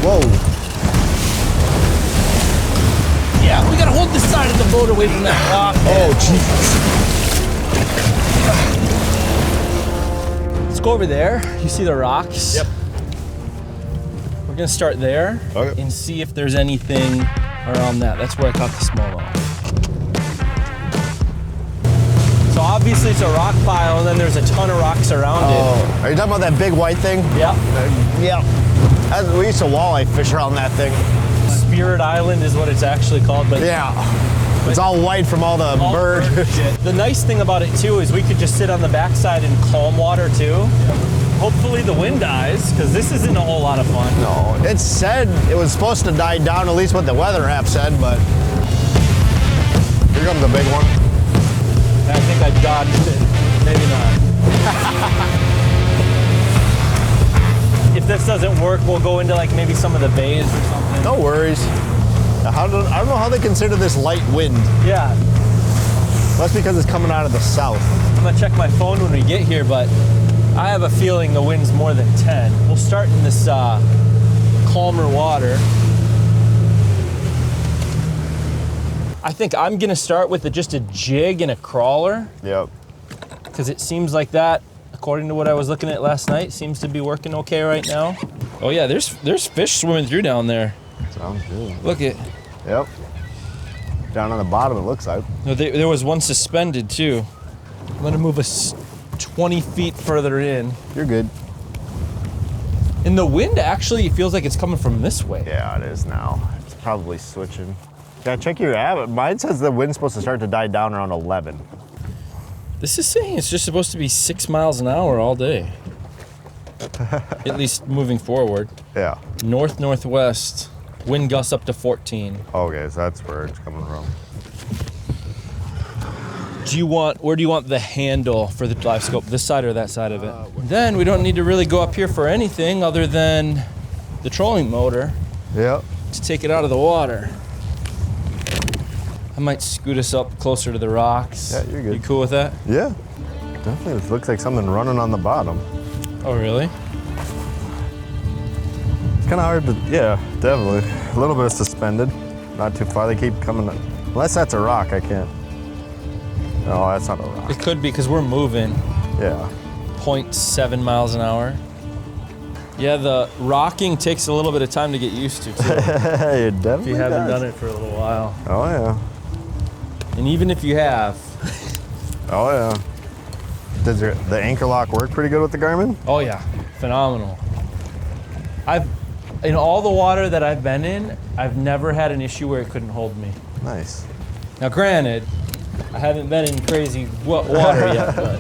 Whoa. Yeah, we gotta hold the side of the boat away from that rock. Oh, Jesus. Let's go over there. You see the rocks? Yep. We're gonna start there and see if there's anything around that. That's where I caught the smallmouth. So obviously it's a rock pile and then there's a ton of rocks around it. Are you talking about that big white thing? Yep. Yeah. We used to walleye fish around that thing. Spirit Island is what it's actually called, but yeah. It's all white from all the bird shit. The nice thing about it too is we could just sit on the backside in calm water too. Hopefully the wind dies, because this isn't a whole lot of fun. No, it said it was supposed to die down, at least what the weather app said, but here comes the big one. I think I dodged it. Maybe not. If this doesn't work, we'll go into like maybe some of the bays or something. No worries. I don't know how they consider this light wind. Yeah. That's because it's coming out of the south. I'm gonna check my phone when we get here, but I have a feeling the wind's more than 10. We'll start in this calmer water. I think I'm gonna start with just a jig and a crawler. Yep. Because it seems like that, according to what I was looking at last night, seems to be working okay right now. Oh yeah, there's fish swimming through down there. Sounds good. Look it. Yep. Down on the bottom it looks like. No, there was one suspended too. I'm gonna move us 20 feet further in. You're good. And the wind actually feels like it's coming from this way. Yeah, it is now. It's probably switching. Yeah, check your app. Mine says the wind's supposed to start to die down around 11. This is saying it's just supposed to be 6 miles an hour all day. At least moving forward. Yeah. North-northwest. Wind gusts up to 14. Okay, so that's where it's coming from. Where do you want the handle for the live scope? This side or that side of it? Then we don't need to really go up here for anything other than the trolling motor. Yep. To take it out of the water. I might scoot us up closer to the rocks. Yeah, you're good. You cool with that? Yeah. Definitely, it looks like something running on the bottom. Oh, really? It's kind of hard to, yeah, definitely. A little bit suspended, not too far. They keep coming, unless that's a rock, I can't. No, that's not a rock. It could be because we're moving. Yeah. 0.7 miles an hour. Yeah, the rocking takes a little bit of time to get used to, too. It definitely If you haven't does. done it for a little while. Oh, yeah. And even if you have. Oh, yeah. Does the anchor lock work pretty good with the Garmin? Oh, yeah. Phenomenal. In all the water that I've been in, I've never had an issue where it couldn't hold me. Nice. Now, granted, I haven't been in crazy water yet, but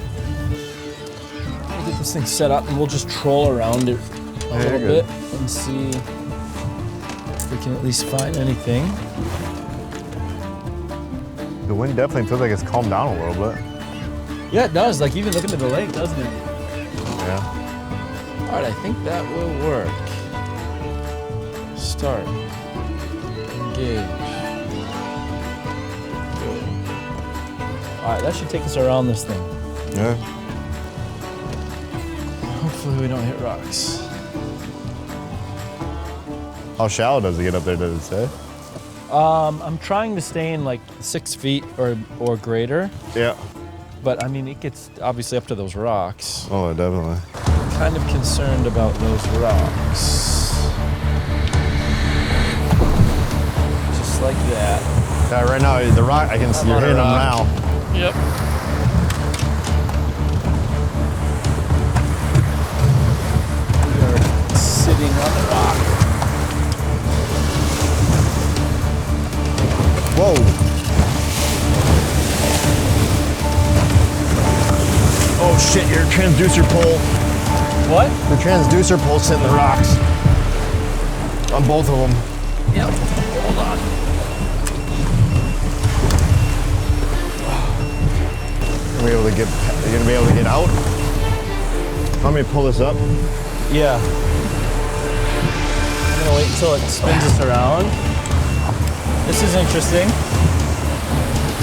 we'll get this thing set up and we'll just troll around it a little bit and see if we can at least find anything. The wind definitely feels like it's calmed down a little bit. Yeah, it does. Like even looking at the lake, doesn't it? Yeah. All right, I think that will work. Start. Engage. Good. All right, that should take us around this thing. Yeah. Hopefully we don't hit rocks. How shallow does it get up there, does it say? I'm trying to stay in like 6 feet or greater, Yeah. but I mean, it gets obviously up to those rocks. Oh, definitely. Kind of concerned about those rocks. Just like that. Yeah, right now, the rock, I can see you're hitting them now. Yep. We are sitting on the rock. Whoa. Oh shit, your transducer pole. What? The transducer pole's hitting the rocks. On both of them. Yep. Hold on. Are you gonna be able to get out? Want me to pull this up? Yeah. I'm gonna wait until it spins us around. This is interesting.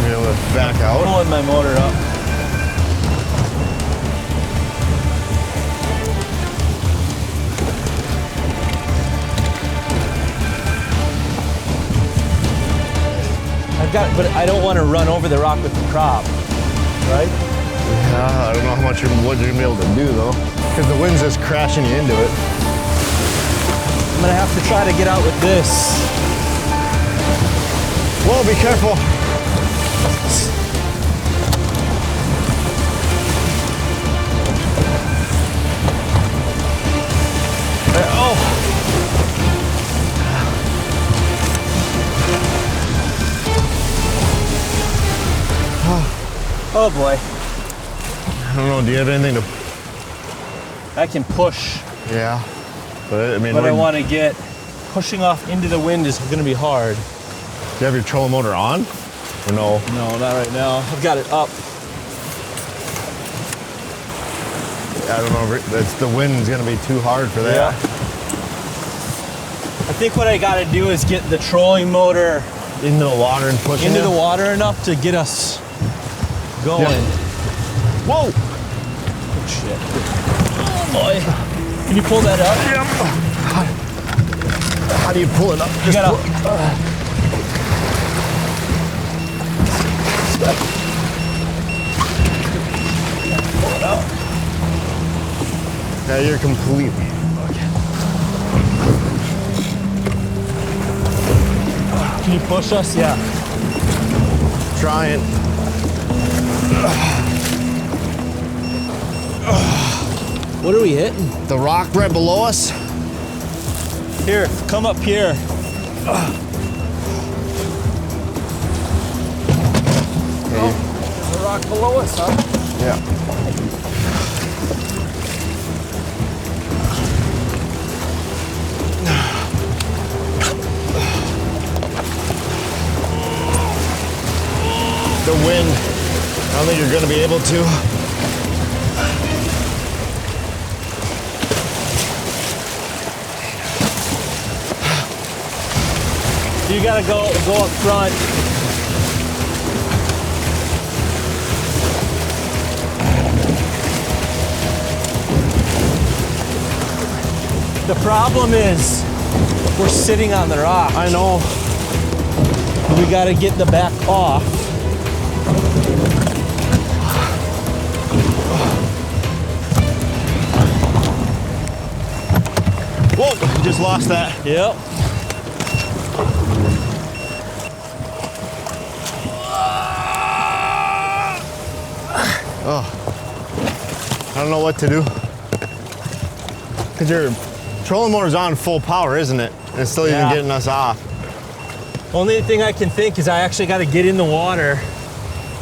Be able to back out. Pulling my motor up. but I don't want to run over the rock with the prop, right? Yeah, I don't know what you're gonna be able to do though, because the wind's just crashing you into it. I'm gonna have to try to get out with this. Whoa, be careful. Oh boy. I don't know, do you have anything to... I can push. Yeah, but I mean... But I want to get... Pushing off into the wind is going to be hard. Do you have your trolling motor on? Or no? No, not right now. I've got it up. I don't know, the wind's going to be too hard for that. Yeah. I think what I got to do is get the trolling motor... Into the water and pushing into the water enough to get us going. Yeah. Whoa! Oh, shit. Oh, boy. Can you pull that up? Yeah. How do you pull it up? You gotta... Pull it out. Yeah, you're completely... Can you push us? Yeah. Trying. What are we hitting? The rock right below us? Here, come up here. Oh, there's a rock below us, huh? Yeah. The wind, I don't think you're going to be able to. You gotta go up front. The problem is we're sitting on the rock. I know. We gotta get the back off. Whoa, just lost that. Yep. Oh, I don't know what to do. Because your trolling motor's on full power, isn't it? And it's still even getting us off. Only thing I can think is I actually got to get in the water,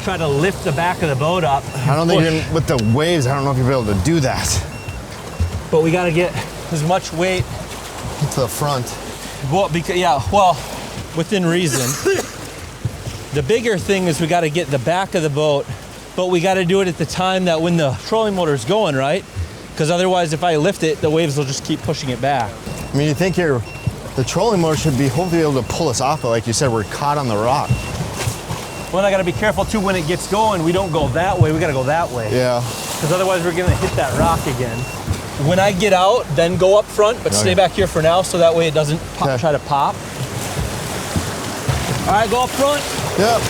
try to lift the back of the boat up. I don't think you're, with the waves, I don't know if you'll be able to do that. But we got to get as much weight to the front. Well, because, well, within reason. The bigger thing is we got to get the back of the boat, but we got to do it at the time that when the trolling motor is going, right? Because otherwise, if I lift it, the waves will just keep pushing it back. I mean, you think the trolling motor should be hopefully able to pull us off, but like you said, we're caught on the rock. Well, I got to be careful too when it gets going. We don't go that way. We got to go that way. Yeah. Because otherwise, we're going to hit that rock again. When I get out, then go up front, but stay back here for now, so that way it doesn't try to pop. All right, go up front. Yep.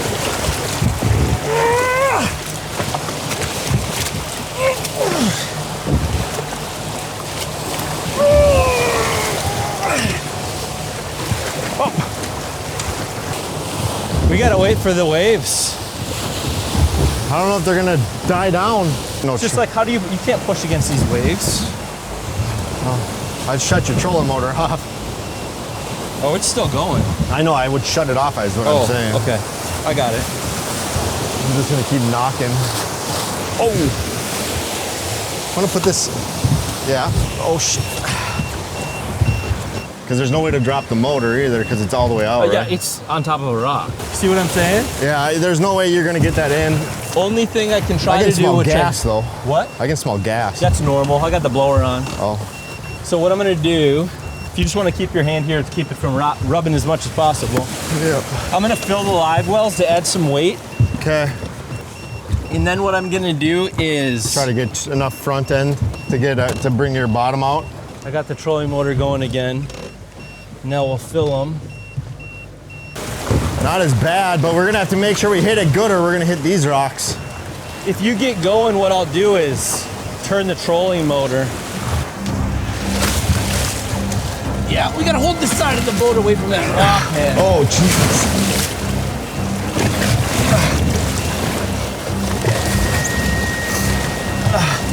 Oh. We gotta wait for the waves. I don't know if they're gonna die down. No, it's just like, how do you can't push against these waves. Oh, I'd shut your trolling motor off. Oh, it's still going. I know, I would shut it off, is what I'm saying. Okay, I got it. I'm just gonna keep knocking. Oh! I'm gonna put this, oh shit. Because there's no way to drop the motor either, because it's all the way out, Yeah, right? it's on top of a rock. See what I'm saying? Yeah, there's no way you're gonna get that in. Only thing I can try I can to do, smell which gas though. What? I can smell gas. That's normal. I got the blower on. Oh. So what I'm gonna do, if you just want to keep your hand here to keep it from rubbing as much as possible. Yep. I'm gonna fill the live wells to add some weight. Okay. And then what I'm gonna do is try to get enough front end to get to bring your bottom out. I got the trolling motor going again. Now we'll fill them. Not as bad, but we're gonna have to make sure we hit it good or we're gonna hit these rocks. If you get going, what I'll do is turn the trolling motor. Yeah, we gotta hold the side of the boat away from that rock, man. Oh, Jesus.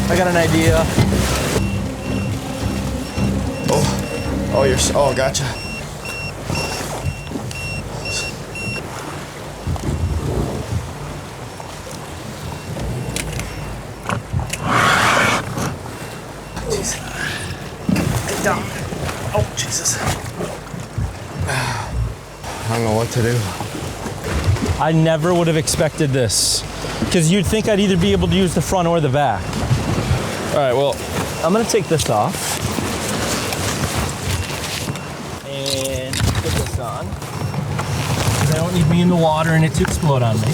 I got an idea. Oh, gotcha. Jesus. Get down. Oh, Jesus. I don't know what to do. I never would have expected this, because you'd think I'd either be able to use the front or the back. All right, well, I'm gonna take this off and put this on, because I don't need me in the water and it to explode on me.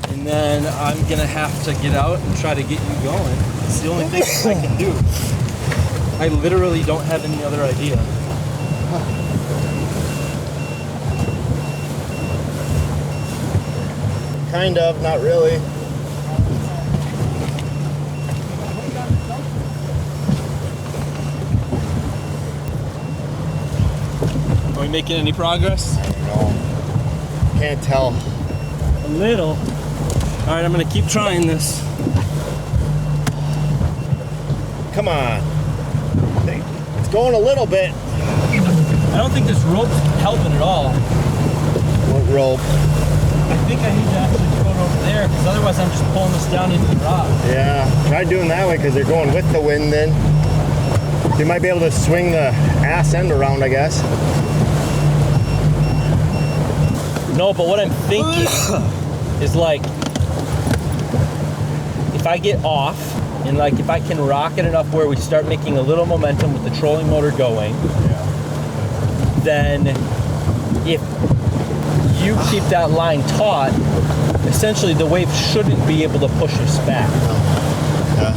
And then I'm gonna have to get out and try to get you going. It's the only thing I can do. I literally don't have any other idea. Kind of, not really. Are we making any progress? I don't know. Can't tell. A little. All right, I'm gonna keep trying this. Come on. It's going a little bit. I don't think this rope's helping at all. What rope? I think I need to actually throw it over there, because otherwise I'm just pulling this down into the rock. Yeah, try doing that way because they're going with the wind then. You might be able to swing the ass end around, I guess. No, but what I'm thinking is, like, if I get off and, like, if I can rock it enough where we start making a little momentum with the trolling motor going, then if you keep that line taut, essentially the wave shouldn't be able to push us back. Yeah.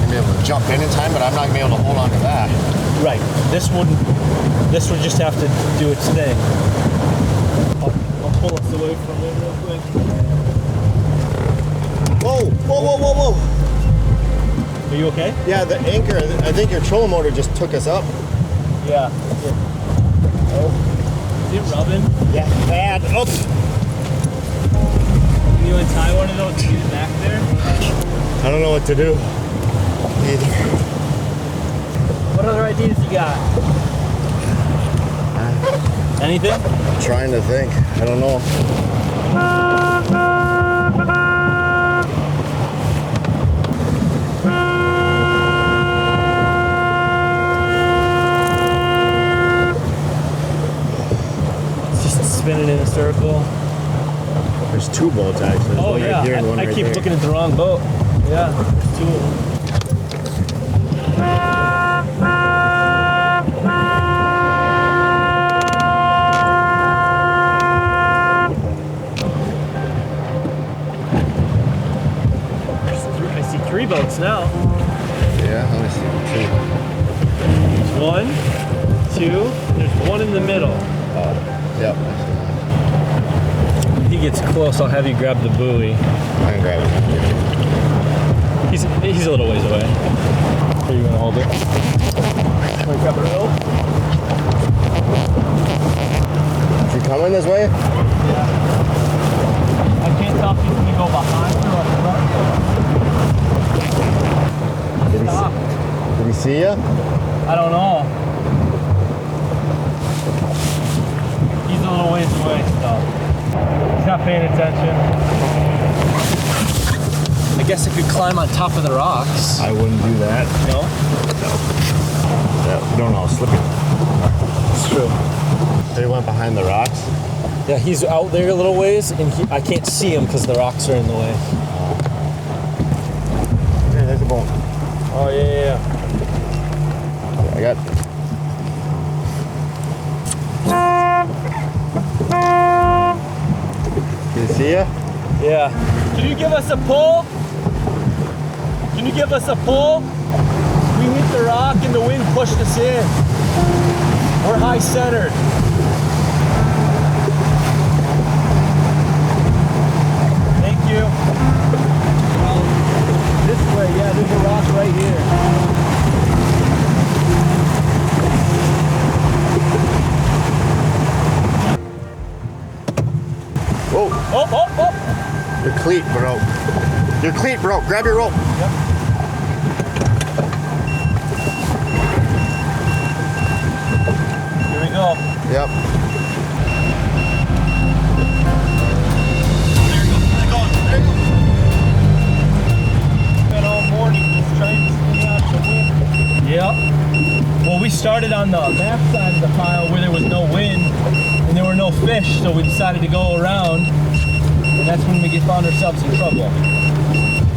You'll be able to jump in time, but I'm not going to be able to hold on to that. Right. This would just have to do its thing. I'll pull us away from it real quick. Whoa, whoa, whoa, whoa, whoa. Are you okay? Yeah, the anchor, I think your trolling motor just took us up. Yeah. Oh. Is it rubbing? Yeah, bad. Oh. Can you untie one of those and get it back there? I don't know what to do either. What other ideas you got? Anything? I'm trying to think. I don't know. Spinning in a circle. There's two boats actually. Oh one yeah, right here and one I right keep there. looking at the wrong boat. Yeah, there's two of them. I see three boats now. Yeah, let me see. One, two, there's one in the middle. Oh, yep. When he gets close, I'll have you grab the buoy. I can grab it. He's a little ways away. Are you gonna hold it? Want to grab the rope? Is he coming this way? Yeah. I can't tell if he's gonna go behind or up front. Stop. Did he see you? I don't know. He's a little ways away, so he's not paying attention. I guess I could climb on top of the rocks. I wouldn't do that. No? Yeah, you don't know how slippy. It's true. They went behind the rocks. Yeah, he's out there a little ways, and I can't see him because the rocks are in the way. Hey, there's a boat. Oh, yeah. I got. Did he see ya? Yeah. Can you give us a pull? Can you give us a pull? We hit the rock and the wind pushed us in. We're high centered. cleat broke. Your cleat broke. Grab your rope. Yep. Here we go. Yep. There you go. Spent all morning just trying to stay out the wind. Yep. Well, we started on the back side of the pile where there was no wind and there were no fish, so we decided to go around, and that's when we found ourselves in trouble.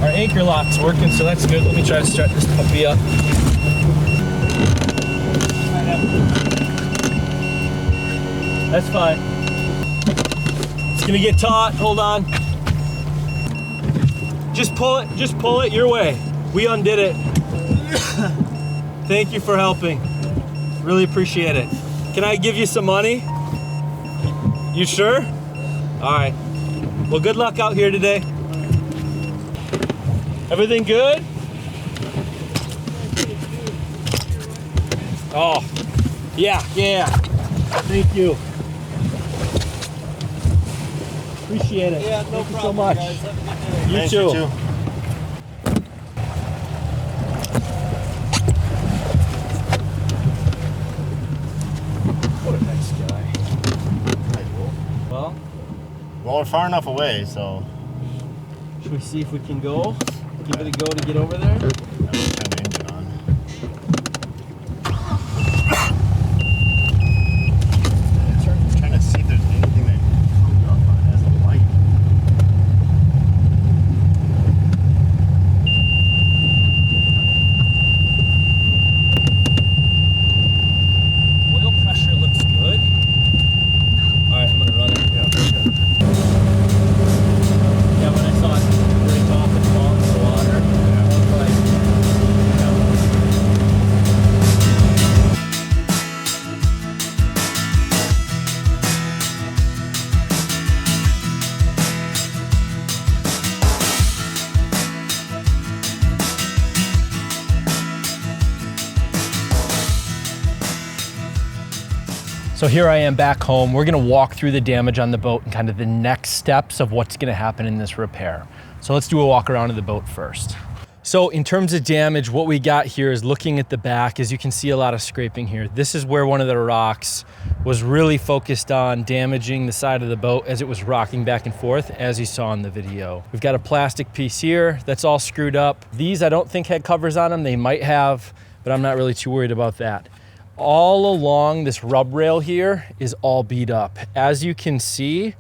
Our anchor lock's working, so that's good. Let me try to start this puppy up. That's fine. It's gonna get taut. Hold on. Just pull it your way. We undid it. Thank you for helping. Really appreciate it. Can I give you some money? You sure? All right. Well, good luck out here today. Everything good? Oh, yeah. Thank you. Appreciate it. Yeah, no problem. Thank you so much. Guys. Have a good day. You too. What a nice guy. Well, we're far enough away, so. Should we see if we can go? Give it a go to get over there? Turn the engine on. Trying to see if there's anything that comes up on as a light. Oil pressure looks good. All right, I'm gonna run it. Yeah, when I saw it break off and fall into the water, I was like, So here I am back home. We're gonna walk through the damage on the boat and kind of the next steps of what's gonna happen in this repair. So let's do a walk around of the boat first. So in terms of damage, what we got here is looking at the back, as you can see a lot of scraping here. This is where one of the rocks was really focused on damaging the side of the boat as it was rocking back and forth, as you saw in the video. We've got a plastic piece here that's all screwed up. These I don't think had covers on them. They might have, but I'm not really too worried about that. All along this rub rail here is all beat up. As you can see,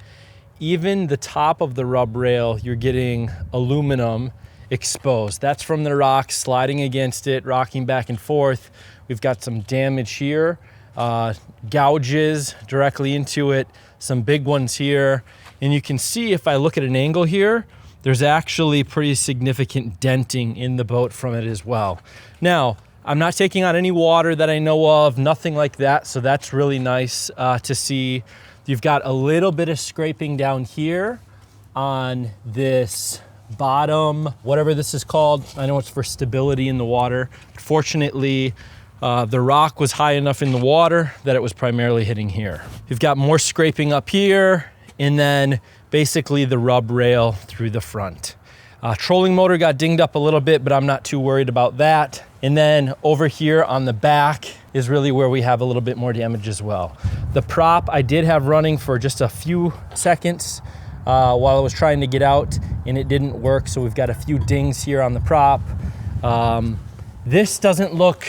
even the top of the rub rail, you're getting aluminum exposed. That's from the rock sliding against it, rocking back and forth. We've got some damage here, gouges directly into it, some big ones here. And you can see if I look at an angle here, there's actually pretty significant denting in the boat from it as well. Now, I'm not taking on any water that I know of, nothing like that, so that's really nice to see. You've got a little bit of scraping down here on this bottom, whatever this is called. I know it's for stability in the water. Fortunately, the rock was high enough in the water that it was primarily hitting here. You've got more scraping up here, and then basically the rub rail through the front. Trolling motor got dinged up a little bit, but I'm not too worried about that. And then over here on the back is really where we have a little bit more damage as well. The prop I did have running for just a few seconds while I was trying to get out, and it didn't work. So we've got a few dings here on the prop. This doesn't look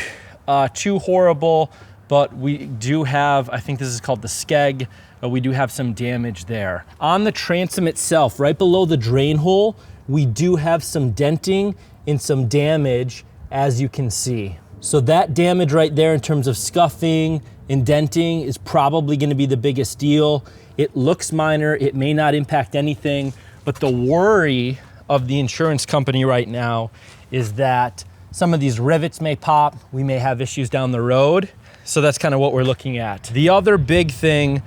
too horrible, but we do have, I think this is called the skeg, we do have some damage there. On the transom itself, right below the drain hole, we do have some denting and some damage, as you can see. So that damage right there in terms of scuffing and denting is probably gonna be the biggest deal. It looks minor, it may not impact anything, but the worry of the insurance company right now is that some of these rivets may pop, we may have issues down the road. So that's kind of what we're looking at. The other big thing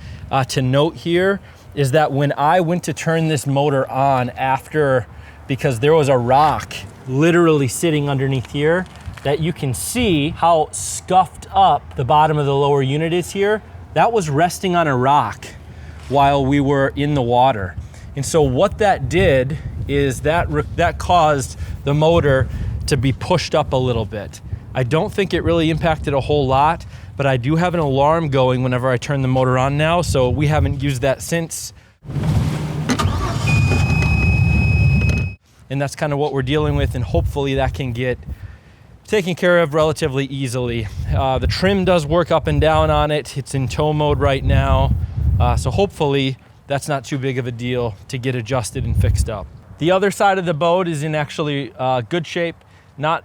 to note here is that when I went to turn this motor on after, because there was a rock literally sitting underneath here, that you can see how scuffed up the bottom of the lower unit is here. That was resting on a rock while we were in the water. And so what that did is that caused the motor to be pushed up a little bit. I don't think it really impacted a whole lot, but I do have an alarm going whenever I turn the motor on now, so we haven't used that since. And that's kind of what we're dealing with, and hopefully that can get taken care of relatively easily. The trim does work up and down on it. It's in tow mode right now, so hopefully that's not too big of a deal to get adjusted and fixed up. The other side of the boat is in actually good shape. Not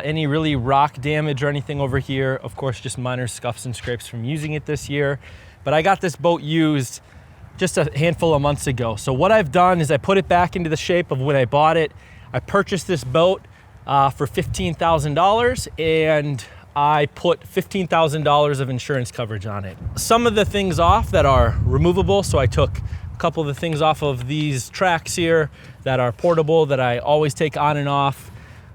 any really rock damage or anything over here. Of course, just minor scuffs and scrapes from using it this year. But I got this boat used just a handful of months ago. So what I've done is I put it back into the shape of when I bought it. I purchased this boat for $15,000, and I put $15,000 of insurance coverage on it. Some of the things off that are removable, so I took a couple of the things off of these tracks here that are portable that I always take on and off.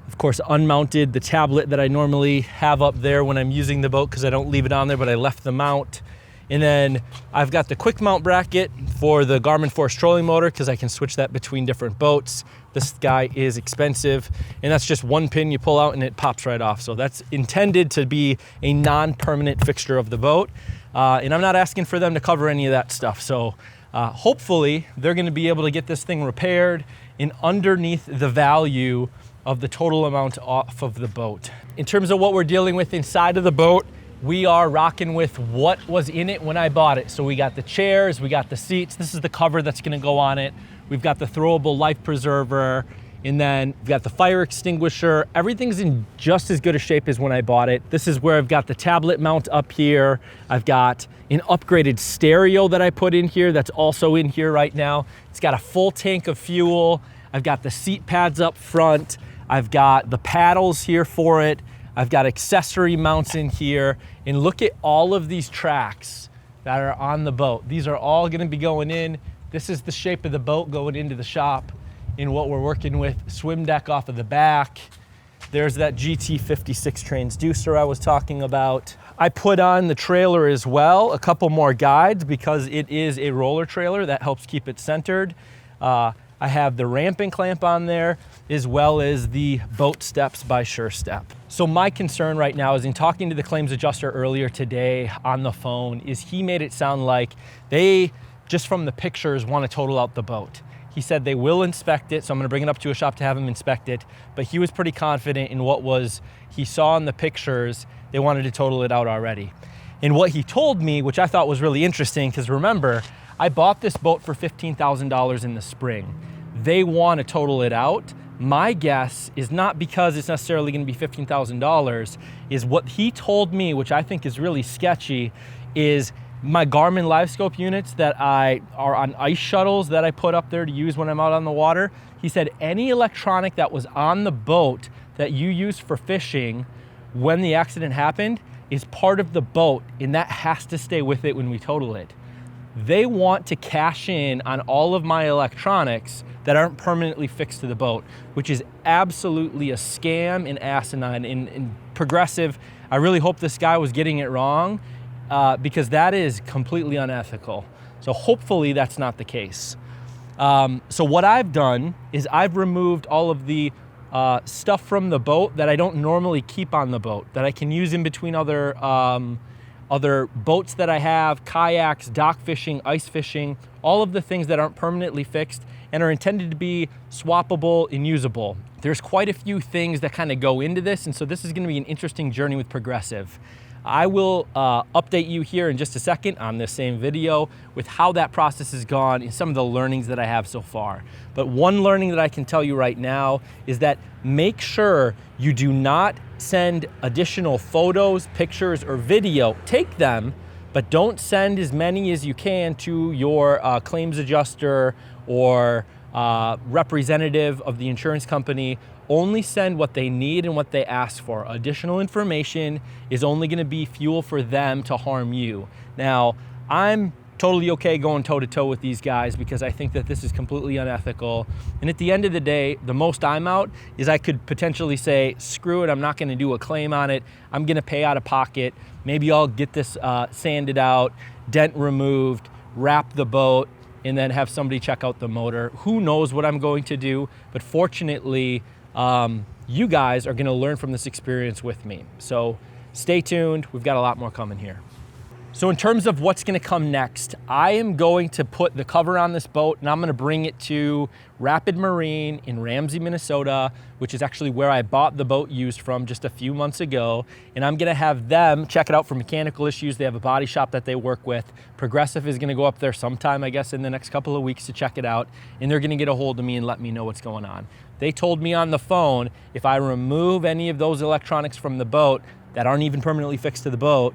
Of course, unmounted the tablet that I normally have up there when I'm using the boat because I don't leave it on there, but I left the mount. And then I've got the quick mount bracket for the Garmin Force trolling motor because I can switch that between different boats. This guy is expensive, and that's just one pin you pull out and it pops right off. So that's intended to be a non-permanent fixture of the boat. And I'm not asking for them to cover any of that stuff. So hopefully they're gonna be able to get this thing repaired and underneath the value of the total amount off of the boat. In terms of what we're dealing with inside of the boat, we are rocking with what was in it when I bought it. So we got the chairs, we got the seats. This is the cover that's gonna go on it. We've got the throwable life preserver, and then we've got the fire extinguisher. Everything's in just as good a shape as when I bought it. This is where I've got the tablet mount up here. I've got an upgraded stereo that I put in here that's also in here right now. It's got a full tank of fuel. I've got the seat pads up front. I've got the paddles here for it. I've got accessory mounts in here. And look at all of these tracks that are on the boat. These are all gonna be going in. This is the shape of the boat going into the shop in what we're working with. Swim deck off of the back. There's that GT56 transducer I was talking about. I put on the trailer as well, a couple more guides because it is a roller trailer that helps keep it centered. I have the ramping clamp on there, as well as the boat steps by SureStep. So my concern right now is in talking to the claims adjuster earlier today on the phone is he made it sound like they, just from the pictures, want to total out the boat. He said they will inspect it, so I'm gonna bring it up to a shop to have him inspect it, but he was pretty confident in what he saw in the pictures. They wanted to total it out already. And what he told me, which I thought was really interesting, because remember, I bought this boat for $15,000 in the spring. They want to total it out. My guess is not because it's necessarily going to be $15,000, is what he told me, which I think is really sketchy, is my Garmin LiveScope units that are on ice shuttles that I put up there to use when I'm out on the water. He said any electronic that was on the boat that you use for fishing when the accident happened is part of the boat, and that has to stay with it when we total it. They want to cash in on all of my electronics that aren't permanently fixed to the boat, which is absolutely a scam and asinine and progressive. I really hope this guy was getting it wrong because that is completely unethical. So hopefully that's not the case. So what I've done is I've removed all of the stuff from the boat that I don't normally keep on the boat, that I can use in between other boats that I have, kayaks, dock fishing, ice fishing, all of the things that aren't permanently fixed and are intended to be swappable and usable. There's quite a few things that kind of go into this, and so this is gonna be an interesting journey with Progressive. I will update you here in just a second on this same video with how that process has gone and some of the learnings that I have so far. But one learning that I can tell you right now is that make sure you do not send additional photos, pictures, or video. Take them, but don't send as many as you can to your claims adjuster or representative of the insurance company. Only send what they need and what they ask for. Additional information is only gonna be fuel for them to harm you. Now, I'm totally okay going toe-to-toe with these guys because I think that this is completely unethical. And at the end of the day, the most I'm out is I could potentially say, screw it, I'm not gonna do a claim on it. I'm gonna pay out of pocket. Maybe I'll get this sanded out, dent removed, wrap the boat, and then have somebody check out the motor. Who knows what I'm going to do, but fortunately, you guys are gonna learn from this experience with me. So stay tuned, we've got a lot more coming here. So in terms of what's gonna come next, I am going to put the cover on this boat and I'm gonna bring it to Rapid Marine in Ramsey, Minnesota, which is actually where I bought the boat used from just a few months ago. And I'm gonna have them check it out for mechanical issues. They have a body shop that they work with. Progressive is gonna go up there sometime, I guess, in the next couple of weeks to check it out. And they're gonna get a hold of me and let me know what's going on. They told me on the phone, if I remove any of those electronics from the boat that aren't even permanently fixed to the boat,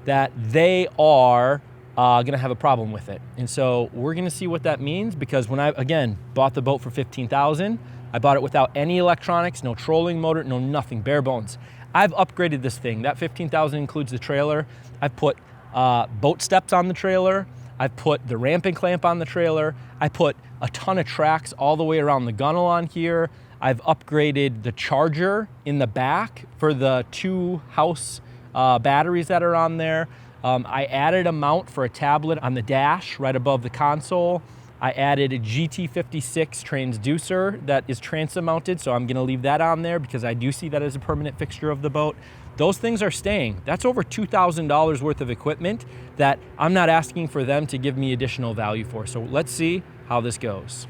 that they are gonna have a problem with it. And so we're gonna see what that means, because when I, again, bought the boat for $15,000, I bought it without any electronics, no trolling motor, no nothing, bare bones. I've upgraded this thing. That $15,000 includes the trailer. I've put boat steps on the trailer. I've put the ramping clamp on the trailer. I put a ton of tracks all the way around the gunnel on here. I've upgraded the charger in the back for the 2 house batteries that are on there. I added a mount for a tablet on the dash right above the console. I added a GT56 transducer that is transom mounted, so I'm gonna leave that on there because I do see that as a permanent fixture of the boat. Those things are staying. That's over $2,000 worth of equipment that I'm not asking for them to give me additional value for. So let's see how this goes.